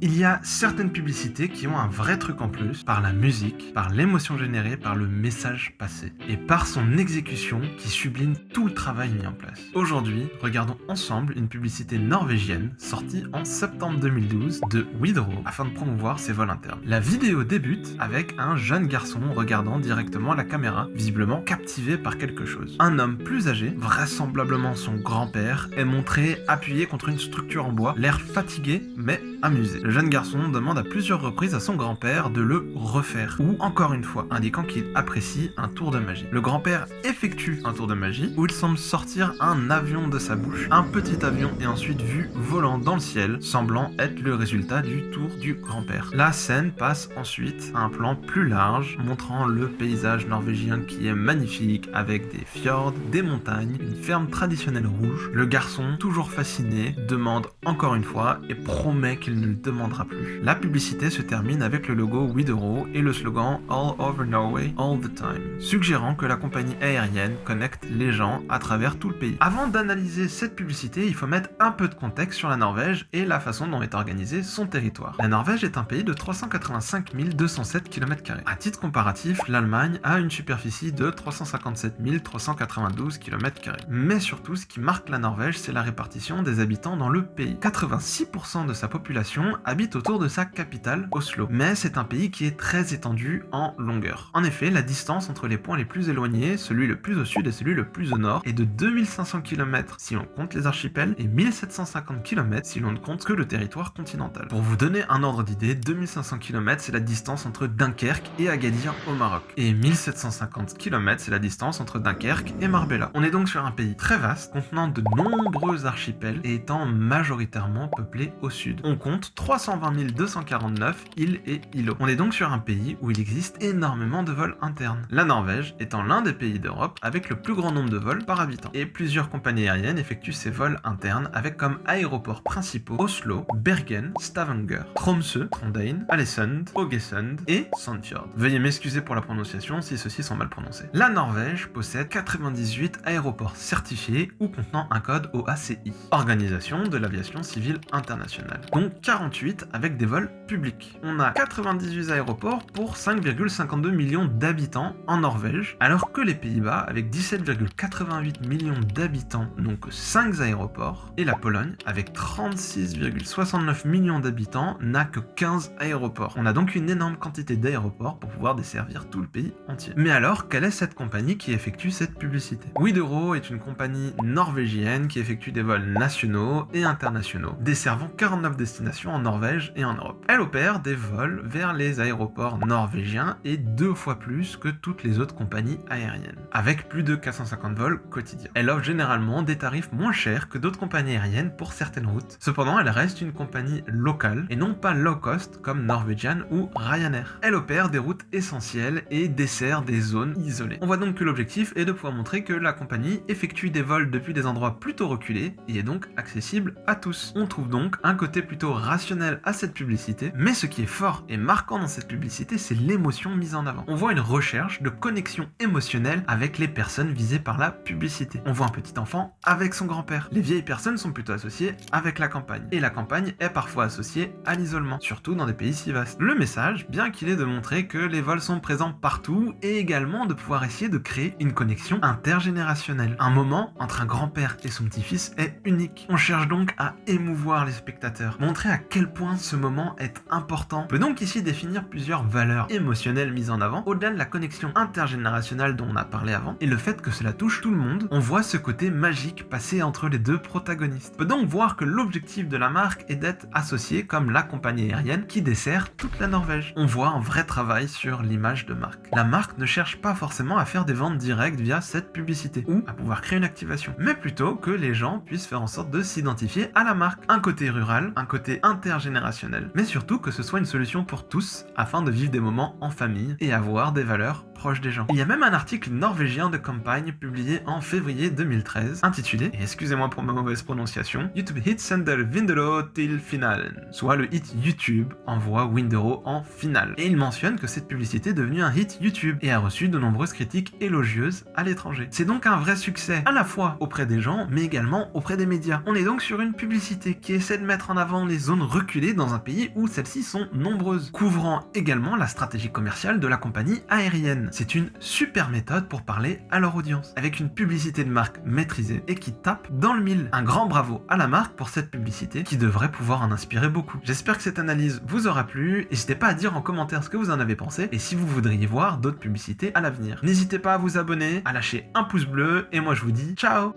Il y a certaines publicités qui ont un vrai truc en plus, par la musique, par l'émotion générée, par le message passé, et par son exécution qui sublime tout le travail mis en place. Aujourd'hui, regardons ensemble une publicité norvégienne sortie en septembre 2012 de Widerøe afin de promouvoir ses vols internes. La vidéo débute avec un jeune garçon regardant directement la caméra, visiblement captivé par quelque chose. Un homme plus âgé, vraisemblablement son grand-père, est montré appuyé contre une structure en bois, l'air fatigué mais amusé. Le jeune garçon demande à plusieurs reprises à son grand-père de le refaire, ou encore une fois, indiquant qu'il apprécie un tour de magie. Le grand-père effectue un tour de magie où il semble sortir un avion de sa bouche. Un petit avion est ensuite vu volant dans le ciel, semblant être le résultat du tour du grand-père. La scène passe ensuite à un plan plus large, montrant le paysage norvégien qui est magnifique, avec des fjords, des montagnes, une ferme traditionnelle rouge. Le garçon, toujours fasciné, demande encore une fois et promet qu'il ne le demandera plus. La publicité se termine avec le logo Widerøe et le slogan All over Norway, all the time, suggérant que la compagnie aérienne connecte les gens à travers tout le pays. Avant d'analyser cette publicité, il faut mettre un peu de contexte sur la Norvège et la façon dont est organisé son territoire. La Norvège est un pays de 385 207 km². À titre comparatif, l'Allemagne a une superficie de 357 392 km². Mais surtout, ce qui marque la Norvège, c'est la répartition des habitants dans le pays. 86% de sa population habite autour de sa capitale, Oslo. Mais c'est un pays qui est très étendu en longueur. En effet, la distance entre les points les plus éloignés, celui le plus au sud et celui le plus au nord, est de 2500 km si l'on compte les archipels et 1750 km si l'on ne compte que le territoire continental. Pour vous donner un ordre d'idée, 2500 km c'est la distance entre Dunkerque et Agadir au Maroc. Et 1750 km c'est la distance entre Dunkerque et Marbella. On est donc sur un pays très vaste, contenant de nombreux archipels et étant majoritairement peuplé au sud. On compte 320 249 îles et îlots. On est donc sur un pays où il existe énormément de vols internes. La Norvège étant l'un des pays d'Europe avec le plus grand nombre de vols par habitant. Et plusieurs compagnies aériennes effectuent ces vols internes avec comme aéroports principaux Oslo, Bergen, Stavanger, Tromsø, Trondheim, Ålesund, Haugesund et Sandefjord. Veuillez m'excuser pour la prononciation si ceux-ci sont mal prononcés. La Norvège possède 98 aéroports certifiés ou contenant un code OACI, Organisation de l'aviation civile internationale, dont 48 avec des vols publics. On a 98 aéroports pour 5,52 millions d'habitants en Norvège, alors que les Pays-Bas, avec 17,88 millions d'habitants, n'ont que 5 aéroports, et la Pologne, avec 36,69 millions d'habitants, n'a que 15 aéroports. On a donc une énorme quantité d'aéroports pour pouvoir desservir tout le pays entier. Mais alors, quelle est cette compagnie qui effectue cette publicité? Widerøe est une compagnie norvégienne qui effectue des vols nationaux et internationaux, desservant 49 destinations en Norvège et en Europe. Elle opère des vols vers les aéroports norvégiens et 2 fois plus que toutes les autres compagnies aériennes, avec plus de 450 vols quotidiens. Elle offre généralement des tarifs moins chers que d'autres compagnies aériennes pour certaines routes. Cependant, elle reste une compagnie locale et non pas low cost comme Norwegian ou Ryanair. Elle opère des routes essentielles et dessert des zones isolées. On voit donc que l'objectif est de pouvoir montrer que la compagnie effectue des vols depuis des endroits plutôt reculés et est donc accessible à tous. On trouve donc un côté plutôt rationnel à cette publicité, mais ce qui est fort et marquant dans cette publicité, c'est l'émotion mise en avant. On voit une recherche de connexion émotionnelle avec les personnes visées par la publicité. On voit un petit enfant avec son grand-père. Les vieilles personnes sont plutôt associées avec la campagne, et la campagne est parfois associée à l'isolement, surtout dans des pays si vastes. Le message, bien qu'il est de montrer que les vols sont présents partout, et également de pouvoir essayer de créer une connexion intergénérationnelle. Un moment entre un grand-père et son petit-fils est unique. On cherche donc à émouvoir les spectateurs, montrer à quel point ce moment est important. On peut donc ici définir plusieurs valeurs émotionnelles mises en avant, au-delà de la connexion intergénérationnelle dont on a parlé avant, et le fait que cela touche tout le monde. On voit ce côté magique passer entre les deux protagonistes. On peut donc voir que l'objectif de la marque est d'être associé comme la compagnie aérienne qui dessert toute la Norvège. On voit un vrai travail sur l'image de marque. La marque ne cherche pas forcément à faire des ventes directes via cette publicité, ou à pouvoir créer une activation, mais plutôt que les gens puissent faire en sorte de s'identifier à la marque. Un côté rural, un côté intergénérationnel, mais surtout que ce soit une solution pour tous afin de vivre des moments en famille et avoir des valeurs proche des gens. Il y a même un article norvégien de campagne publié en février 2013 intitulé, et excusez-moi pour ma mauvaise prononciation, YouTube hit sender Windero till finalen, soit le hit YouTube envoie Windero en finale. Et il mentionne que cette publicité est devenue un hit YouTube et a reçu de nombreuses critiques élogieuses à l'étranger. C'est donc un vrai succès, à la fois auprès des gens, mais également auprès des médias. On est donc sur une publicité qui essaie de mettre en avant les zones reculées dans un pays où celles-ci sont nombreuses, couvrant également la stratégie commerciale de la compagnie aérienne. C'est une super méthode pour parler à leur audience, avec une publicité de marque maîtrisée et qui tape dans le mille. Un grand bravo à la marque pour cette publicité qui devrait pouvoir en inspirer beaucoup. J'espère que cette analyse vous aura plu, n'hésitez pas à dire en commentaire ce que vous en avez pensé et si vous voudriez voir d'autres publicités à l'avenir. N'hésitez pas à vous abonner, à lâcher un pouce bleu et moi je vous dis ciao.